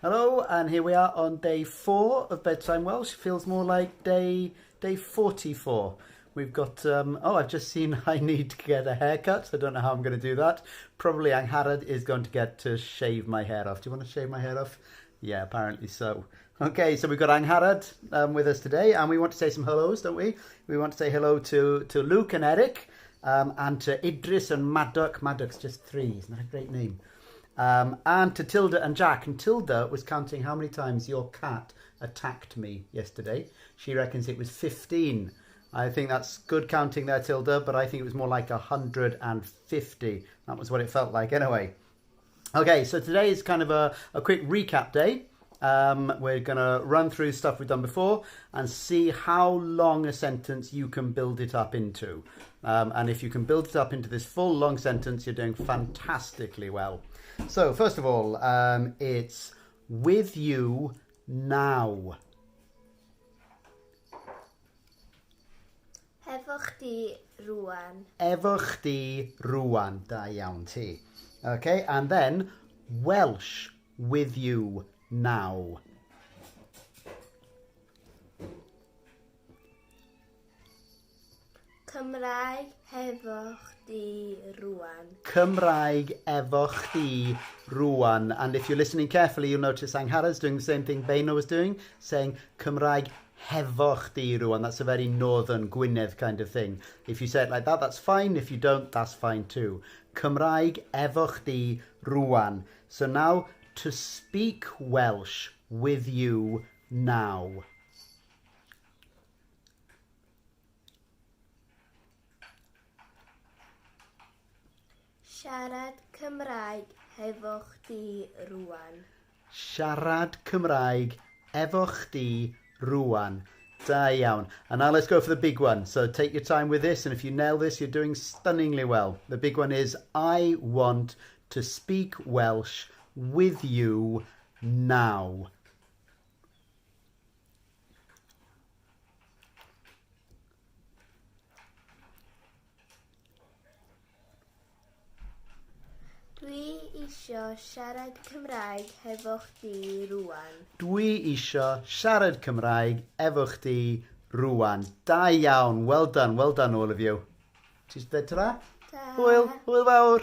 Hello, and here we are on day 4 of Bedtime Welsh. Feels more like day 44. We've got, I've just seen I need to get a haircut. I don't know how I'm going to do that. Probably Angharad is going to get to shave my hair off. Do you want to shave my hair off? Yeah, apparently so. Okay, so we've got Angharad with us today, and we want to say some hellos, don't we? We want to say hello to Luke and Eric, and to Idris and Maddock. Maddock's just 3, isn't that a great name? And to Tilda and Jack. And Tilda was counting how many times your cat attacked me yesterday. She reckons it was 15. I think that's good counting there, Tilda, but I think it was more like 150. That was what it felt like anyway. Okay, so today is kind of a quick recap day. We're going to run through stuff we've done before and see how long a sentence you can build it up into. And if you can build it up into this full long sentence, you're doing fantastically well. So, first of all, it's with you now. Efo chdi rŵan. Efo chdi rŵan. Da iawn ti. Okay, and then Welsh, with you now. Cymraeg hefo chdi rŵan. Cymraeg efo chdi rŵan. And if you're listening carefully, you'll notice Angharad's doing the same thing Beino was doing, saying Cymraeg hefo chdi rŵan. That's a very northern Gwynedd kind of thing. If you say it like that, that's fine. If you don't, that's fine too. Cymraeg efo chdi rŵan. So now, to speak Welsh with you now. Siarad Cymraeg hefo chdi rŵan. Siarad Cymraeg efo chdi rŵan. Da iawn. And now let's go for the big one. So take your time with this, and if you nail this, you're doing stunningly well. The big one is, I want to speak Welsh with you now. Dwi isio siarad Cymraeg hefo chdi rŵan. Dwi isio siarad Cymraeg efo chdi rŵan. Da iawn. Well done all of you. Just there ta-ra. Ta. Hwyl fawr.